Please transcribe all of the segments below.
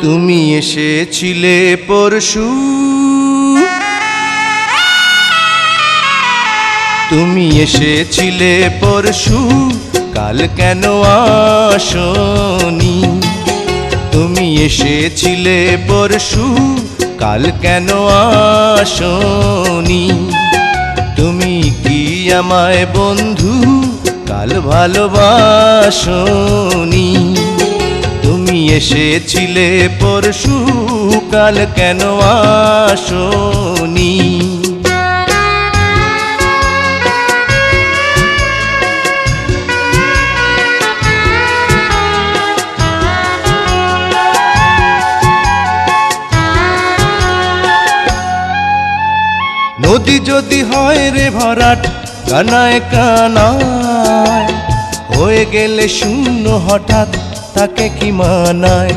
তুমি এসেছিলে পরশু, তুমি এসেছিলে পরশু, কাল কেন আসনি? তুমি এসেছিলে পরশু, কাল কেন আসনি? তুমি কি আমায় বন্ধু কাল ভালোবাসনি? তুমি এসেছিলে পরশু, কাল কেন আসনি? নদী যদি হয় রে ভরাট কানায় কানায়, হয়ে গেলে শূন্য হঠাৎ তাকে কি মানায়?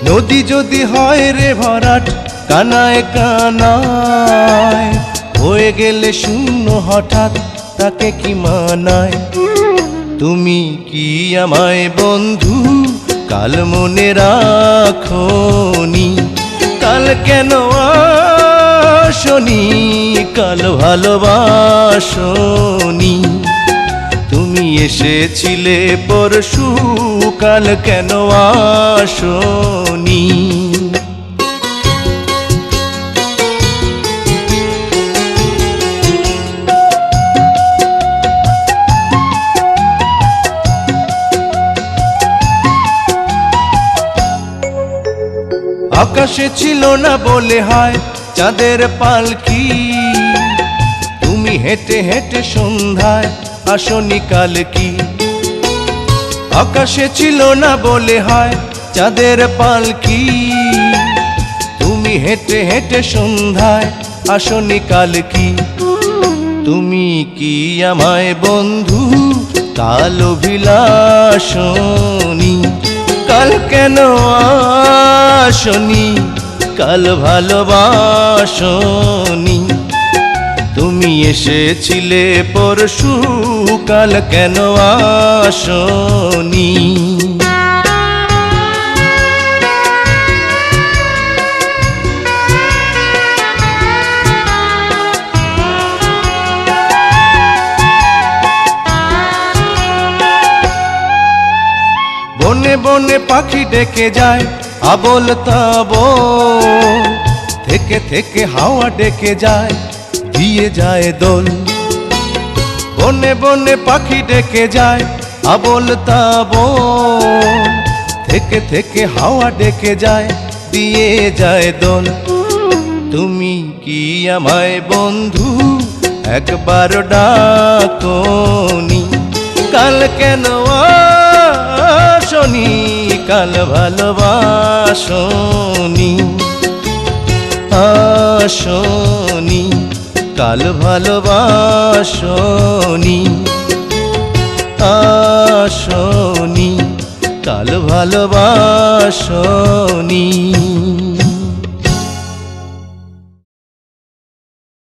নদী যদি হয় রে ভরাট কানায় কানায়, হয়ে গেলে শূন্য হঠাৎ তাকে কি মানায়? তুমি কি আমায় বন্ধু কাল মনে রাখোনি? কাল কেন আসনি? কাল ভালোবাসনি? তুমি এসেছিলে পরশু, কাল কেন আসনি? আকাশে ছিল না বলে হয় চাঁদের পালকি, তুমি হেঁটে হেঁটে সন্ধ্যায় আসনি কাল কি? আকাশে ছিল না বলে হয় চাঁদের পালকি, তুমি হেঁটে হেঁটে সন্ধ্যায় আসনি কাল কি? তুমি কি আমায় বন্ধু কাল অভিলাষনি? কাল কেন আসনি? কাল ভালোবাসনি? তুমি এসেছিলে পরশু, কাল কেন আসনি? বনে বনে পাখি ডেকে যায় আবোল তাবোল, থেকে থেকে হাওয়া ডেকে যায় দিয়ে যায় দোল। বনে বনে পাখি ডেকে যায় আবোল তাবোল, থেকে থেকে হাওয়া ডেকে যায় দিয়ে যায় দোল। তুমি কি আমায় বন্ধু একবার ডাকনি? কাল কেন আসনি? কাল ভালোবাসনি? আসনি? কাল ভালোবাসনি? আসনি? কাল ভালোবাসনি?